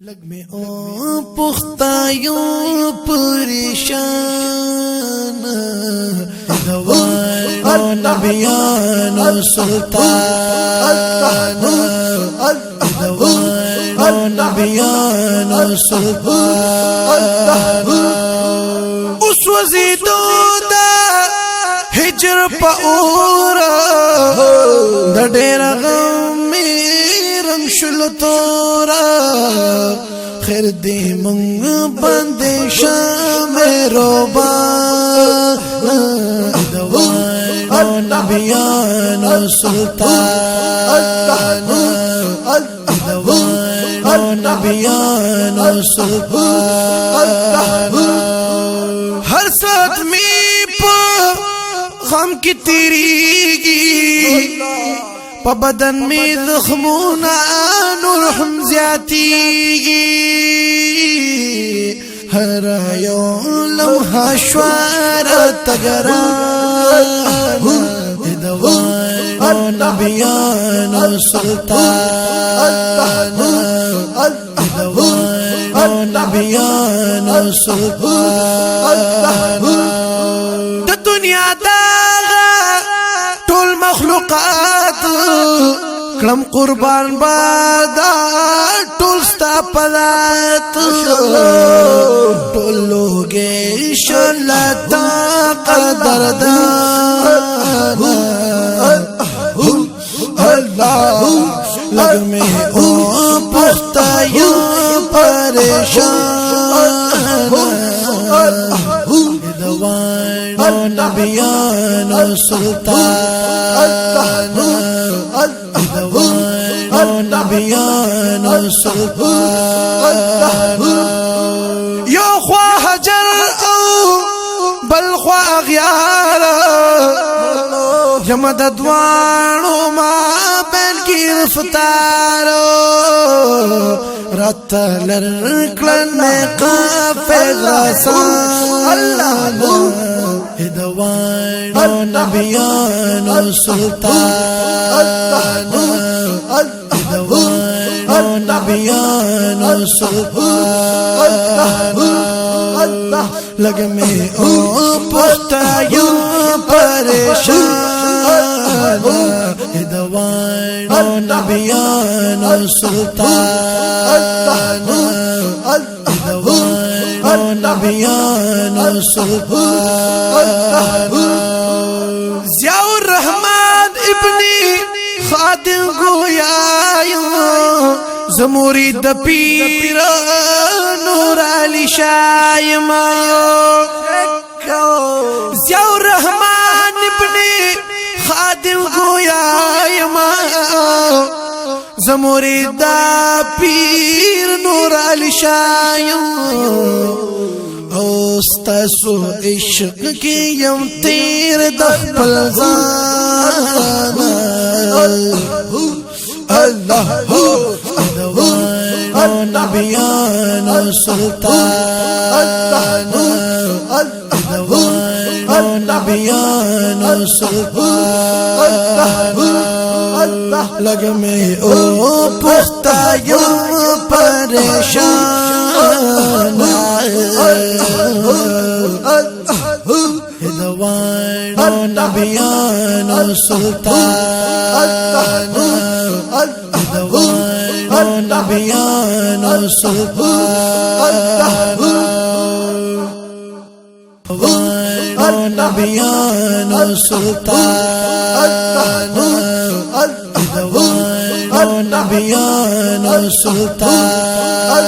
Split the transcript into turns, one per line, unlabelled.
लग में ओ पुख्तायों परेशान दवार नबियान सुल्तान दवार नबियान सुल्तान उस वज़ीदो दा हिजर पाऊरा दडेरा रंगशुल तोरा खैर दे मंग बंदे शाम रोबा दवार नबियान सुल्तान दवार नबियान सुल्तान हर साथ में गम की तीरीगी बदन में ज़ख्मोना नूर हम ज़्यादतीगी हर यो लम्हा श्वारा तगरान दवार नबियान सुल्तान दवार नबियान सुल्तान दुनिया टोल मखलूक़ात कलम कुर्बान बादा टोल स्ता पदात टोल लोगे शलता कदरदान अल्लाह लग में ओ पुख्तायों परेशान दवार नबियान सुल्तान दवार नबियान सुल्तान यो ख्वा हजर औ बल ख्वा अग़यारा जमद द्वाणो मा बैन की रफ्तारो रतलर क्लने काफे गसान दवार नबियान सुल्तान दवार नबियान सुल्तान लग में ओ पुख्तायों परेशान दवार नबियान सुल्तान दवार नबियान सुल्तान ज़ियाउर रहमान इब्नी खादिम गोयायो ज़मुरीद पीर नूर अली शायमा ज़ियाउर रहमान इब्नी खादिम गोयायमा ज़मुरीद पीर नूर अली शायमा ओस्तसो इश्क की यम तीर दखपल अल्लाह दवार नबियान सुल्तान दवार नबियान सुल्तान लग में ओ पुख्तायों परेशान दवार नबियान सुल्तान दवार नबियान सुल्तान दवार नबियान सुल्तान दवार नबियान सुल्तान